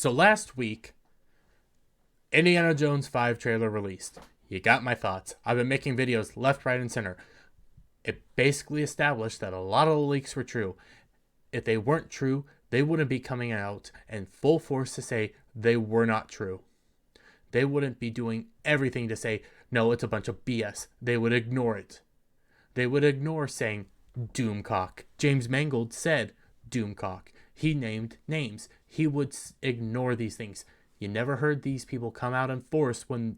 So last week, Indiana Jones 5 trailer released. You got my thoughts. I've been making videos left, right, and center. It basically established that a lot of the leaks were true. If they weren't true, they wouldn't be coming out in full force to say they were not true. They wouldn't be doing everything to say, no, it's a bunch of BS. They would ignore it. They would ignore saying Doomcock. James Mangold said Doomcock. He named names. He would ignore these things. You never heard these people come out in force when,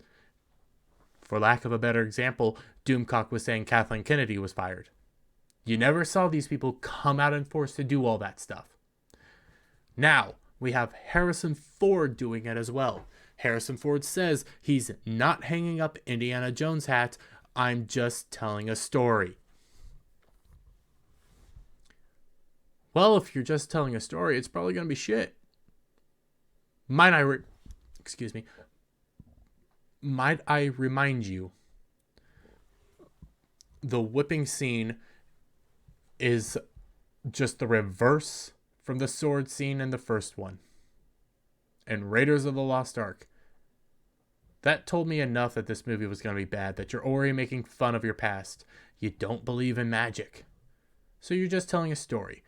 for lack of a better example, Doomcock was saying Kathleen Kennedy was fired. You never saw these people come out in force to do all that stuff. Now, we have Harrison Ford doing it as well. Harrison Ford says he's not hanging up Indiana Jones hat. I'm just telling a story. Well, if you're just telling a story, it's probably going to be shit. Might I remind you, the whipping scene is just the reverse from the sword scene in the first one. And Raiders of the Lost Ark. That told me enough that this movie was going to be bad, that you're already making fun of your past. You don't believe in magic. So you're just telling a story.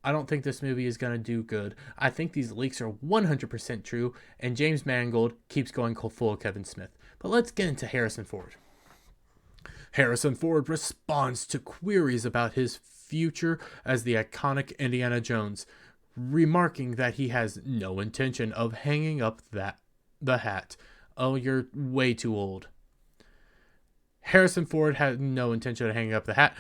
I don't think this movie is going to do good. I think these leaks are 100% true, and James Mangold keeps going full of Kevin Smith. But let's get into Harrison Ford. Harrison Ford responds to queries about his future as the iconic Indiana Jones, remarking that he has no intention of hanging up the hat. Oh, you're way too old. Harrison Ford had no intention of hanging up the hat.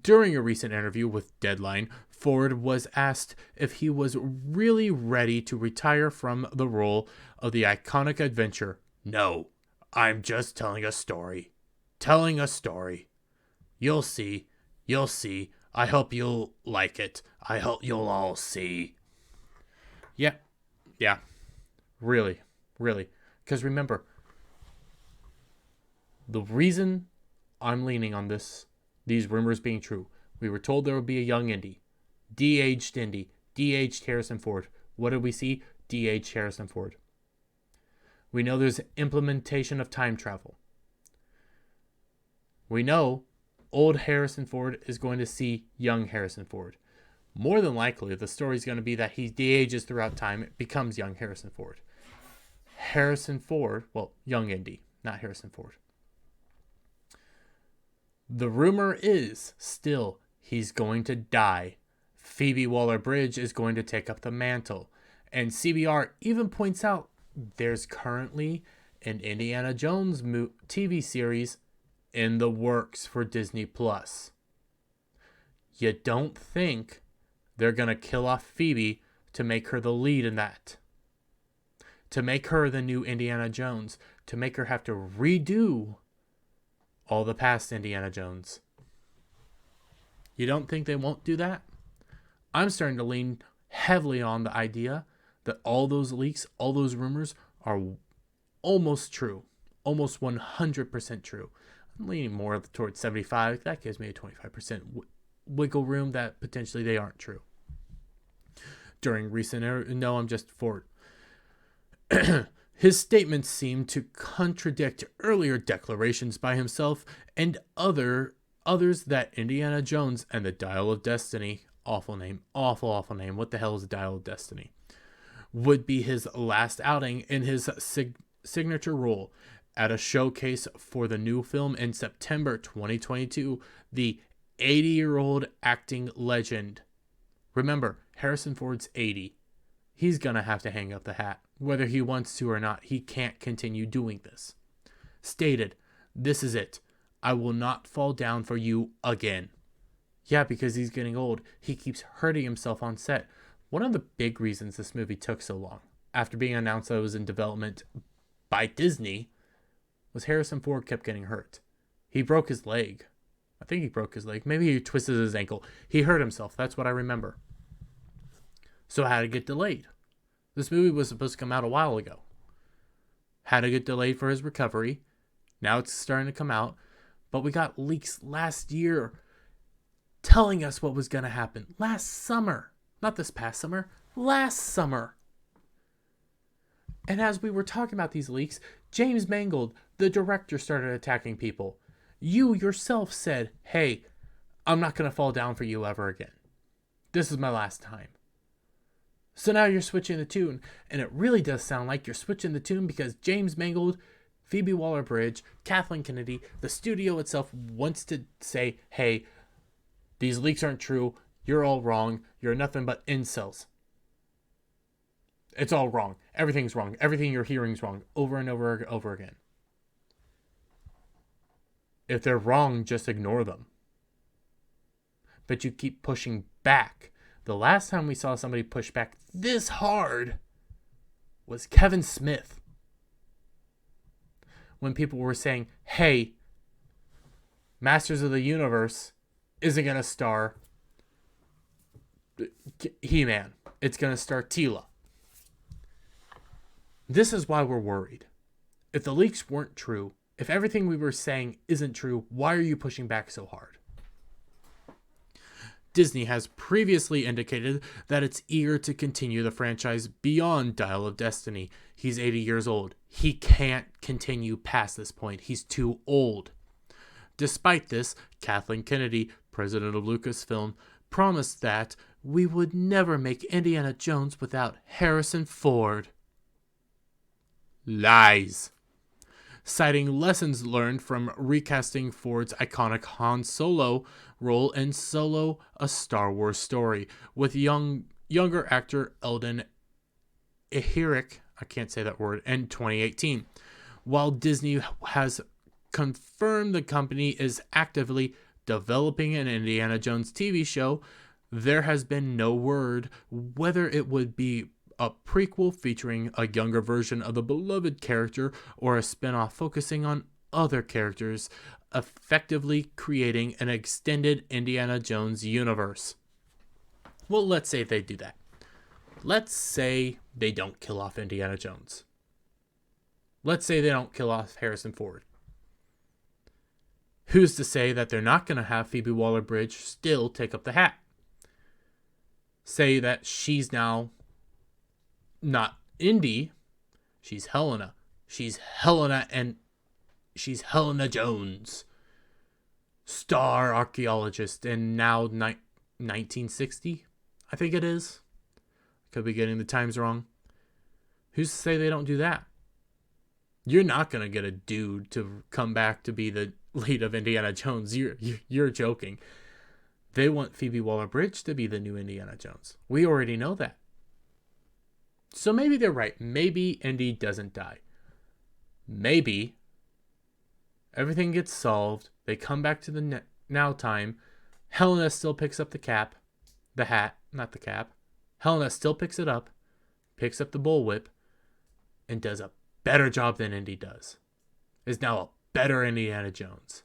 During a recent interview with Deadline, Ford was asked if he was really ready to retire from the role of the iconic adventure. No, I'm just telling a story. Telling a story. You'll see. You'll see. I hope you'll like it. I hope you'll all see. Yeah. Really. Because remember, the reason I'm leaning on these rumors being true, we were told there would be a young Indy. De-aged Indy. De-aged Harrison Ford. What did we see? De-aged Harrison Ford. We know there's implementation of time travel. We know old Harrison Ford is going to see young Harrison Ford. More than likely, the story is going to be that he de-ages throughout time. It becomes young Harrison Ford. Harrison Ford, well, young Indy, not Harrison Ford. The rumor is still he's going to die. Phoebe Waller-Bridge is going to take up the mantle. And CBR even points out there's currently an Indiana Jones TV series in the works for Disney+. You don't think they're going to kill off Phoebe to make her the lead in that? To make her the new Indiana Jones? To make her have to redo all the past Indiana Jones? You don't think they won't do that? I'm starting to lean heavily on the idea that all those leaks, all those rumors are almost true. Almost 100% true. I'm leaning more towards 75. That gives me a 25% wiggle room that potentially they aren't true. During recent no, I'm just Ford. His statements seem to contradict earlier declarations by himself and others that Indiana Jones and the Dial of Destiny, awful name, awful name, what the hell is the Dial of Destiny, would be his last outing in his signature role. At a showcase for the new film in September 2022, the 80-year-old acting legend. Remember, Harrison Ford's 80. He's going to have to hang up the hat. Whether he wants to or not, he can't continue doing this. Stated, "This is it. I will not fall down for you again." Yeah, because he's getting old. He keeps hurting himself on set. One of the big reasons this movie took so long, after being announced that it was in development by Disney, was Harrison Ford kept getting hurt. He broke his leg. I think he broke his leg. Maybe he twisted his ankle. He hurt himself. That's what I remember. So it had to get delayed. This movie was supposed to come out a while ago. Had to get delayed for his recovery. Now it's starting to come out. But we got leaks last year telling us what was going to happen. Last summer. Not this past summer. Last summer. And as we were talking about these leaks, James Mangold, the director, started attacking people. You yourself said, hey, I'm not going to fall down for you ever again. This is my last time. So now you're switching the tune, and it really does sound like you're switching the tune because James Mangold, Phoebe Waller-Bridge, Kathleen Kennedy, the studio itself wants to say, hey, these leaks aren't true, you're all wrong, you're nothing but incels. It's all wrong. Everything's wrong. Everything you're hearing is wrong, over and over again. If they're wrong, just ignore them. But you keep pushing back. The last time we saw somebody push back this hard was Kevin Smith. When people were saying, hey, Masters of the Universe isn't going to star He-Man. It's going to star Teela. This is why we're worried. If the leaks weren't true, if everything we were saying isn't true, why are you pushing back so hard? Disney has previously indicated that it's eager to continue the franchise beyond Dial of Destiny. He's 80 years old. He can't continue past this point. He's too old. Despite this, Kathleen Kennedy, president of Lucasfilm, promised that we would never make Indiana Jones without Harrison Ford. Lies. Citing lessons learned from recasting Ford's iconic Han Solo role in Solo: A Star Wars Story with younger actor Eldon Ehiric, I can't say that word, in 2018. While Disney has confirmed the company is actively developing an Indiana Jones TV show, there has been no word whether it would be a prequel featuring a younger version of the beloved character or a spin-off focusing on other characters, effectively creating an extended Indiana Jones universe. Well, let's say they do that. Let's say they don't kill off Indiana Jones. Let's say they don't kill off Harrison Ford. Who's to say that they're not going to have Phoebe Waller-Bridge still take up the hat? Say that she's now not Indy, she's Helena. She's Helena Jones, star archaeologist, and now 1960, I think it is. Could be getting the times wrong. Who's to say they don't do that? You're not gonna get a dude to come back to be the lead of Indiana Jones. You're joking. They want Phoebe Waller-Bridge to be the new Indiana Jones. We already know that. So maybe they're right. Maybe Indy doesn't die. Maybe everything gets solved. They come back to the now time. Helena still picks up the hat, not the cap. Helena still picks it up, picks up the bullwhip, and does a better job than Indy does. Is now a better Indiana Jones.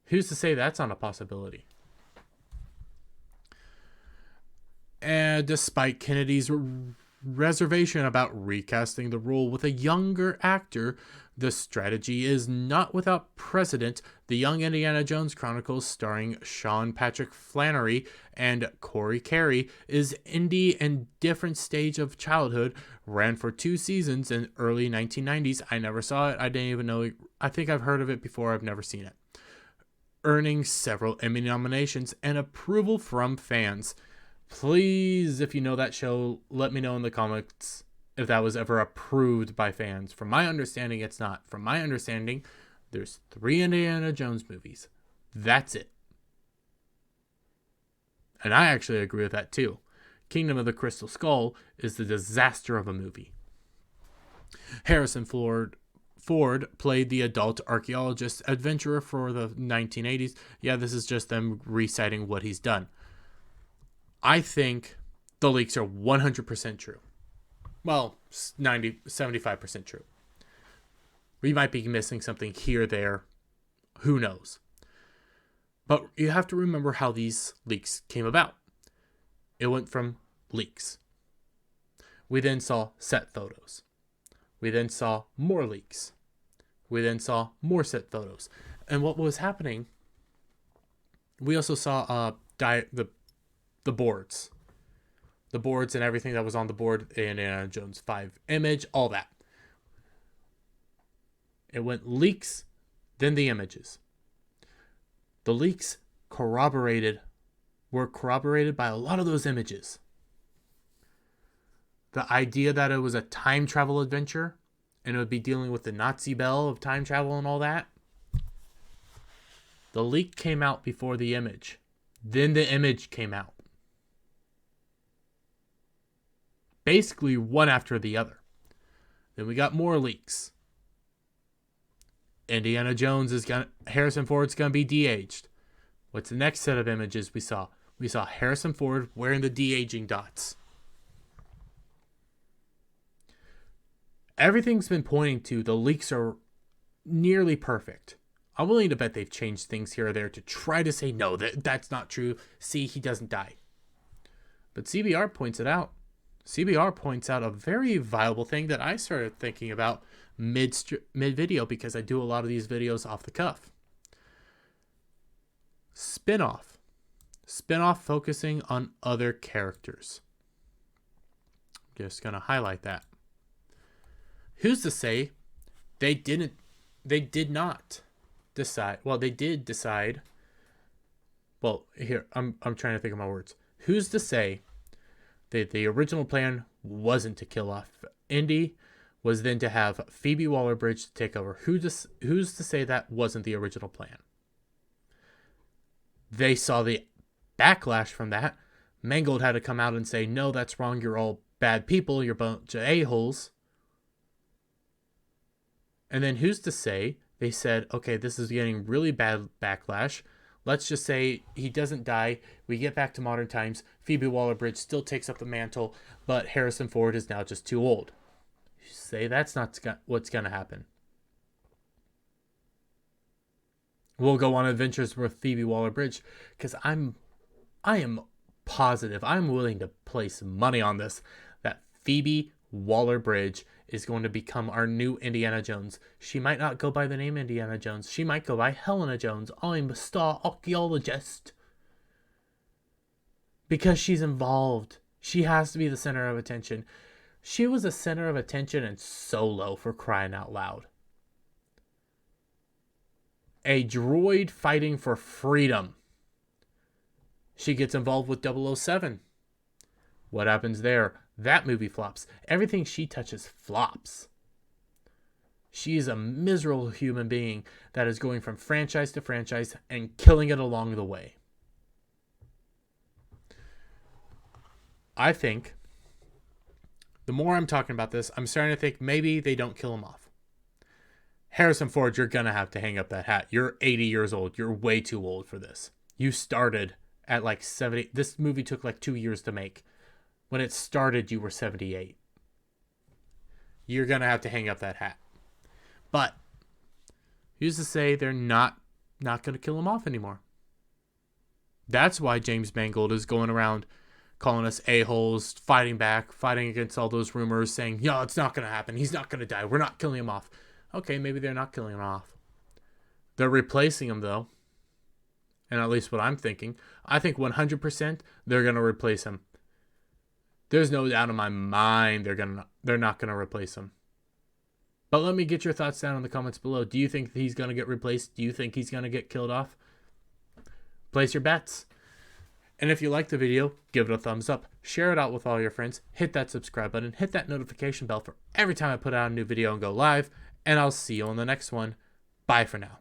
Who's to say that's not a possibility? And despite Kennedy's reservation about recasting the role with a younger actor, the strategy is not without precedent. The Young Indiana Jones Chronicles, starring Sean Patrick Flanery and Corey Carey, is Indy in different stage of childhood, ran for 2 seasons in early 1990s. I never saw it. I didn't even know it. I think I've heard of it before. I've never seen it. Earning several Emmy nominations and approval from fans. Please, if you know that show, let me know in the comments if that was ever approved by fans. From my understanding, it's not. From my understanding, there's 3 Indiana Jones movies. That's it. And I actually agree with that too. Kingdom of the Crystal Skull is the disaster of a movie. Harrison Ford played the adult archaeologist adventurer for the 1980s. Yeah, this is just them reciting what he's done. I think the leaks are 100% true. Well, 75% true. We might be missing something here, there. Who knows? But you have to remember how these leaks came about. It went from leaks. We then saw set photos. We then saw more leaks. We then saw more set photos. And what was happening, we also saw the boards. the boards and everything that was on the board in Indiana Jones 5 image, all that. It went leaks, then the images. The leaks were corroborated by a lot of those images. The idea that it was a time travel adventure and it would be dealing with the Nazi bell of time travel and all that. The leak came out before the image. Then the image came out. Basically one after the other. Then we got more leaks. Harrison Ford's gonna be de-aged. What's the next set of images we saw? We saw Harrison Ford wearing the de-aging dots. Everything's been pointing to the leaks are nearly perfect. I'm willing to bet they've changed things here or there to try to say, no, that's not true. See, he doesn't die. But CBR points it out. CBR points out a very viable thing that I started thinking about mid-video because I do a lot of these videos off the cuff. Spin-off. Spin-off focusing on other characters. Just going to highlight that. Who's to say they did not decide. Well, they did decide. Well, here, I'm trying to think of my words. Who's to say that the original plan wasn't to kill off Indy, was then to have Phoebe Waller-Bridge to take over? Who's to say that wasn't the original plan? They saw the backlash from that. Mangold had to come out and say, no, that's wrong. You're all bad people. You're a bunch of a-holes. And then who's to say they said, okay, this is getting really bad backlash. Let's just say he doesn't die. We get back to modern times. Phoebe Waller-Bridge still takes up the mantle, but Harrison Ford is now just too old. You say that's not what's going to happen. We'll go on adventures with Phoebe Waller-Bridge because I am positive, I'm willing to place money on this, that Phoebe Waller-Bridge is going to become our new Indiana Jones. She might not go by the name Indiana Jones. She might go by Helena Jones. I'm a star archaeologist. Because she's involved. She has to be the center of attention. She was the center of attention in Solo, for crying out loud. A droid fighting for freedom. She gets involved with 007. What happens there? That movie flops. Everything she touches flops. She is a miserable human being that is going from franchise to franchise and killing it along the way. I think, the more I'm talking about this, I'm starting to think maybe they don't kill him off. Harrison Ford, you're going to have to hang up that hat. You're 80 years old. You're way too old for this. You started at like 70. This movie took like 2 years to make. When it started, you were 78. You're going to have to hang up that hat. But who's to say they're not going to kill him off anymore? That's why James Mangold is going around calling us a-holes, fighting back, fighting against all those rumors, saying, yo, it's not going to happen. He's not going to die. We're not killing him off. Okay, maybe they're not killing him off. They're replacing him, though. And at least what I'm thinking, I think 100% they're going to replace him. There's no doubt in my mind they're not going to replace him. But let me get your thoughts down in the comments below. Do you think he's going to get replaced? Do you think he's going to get killed off? Place your bets. And if you liked the video, give it a thumbs up. Share it out with all your friends. Hit that subscribe button. Hit that notification bell for every time I put out a new video and go live. And I'll see you on the next one. Bye for now.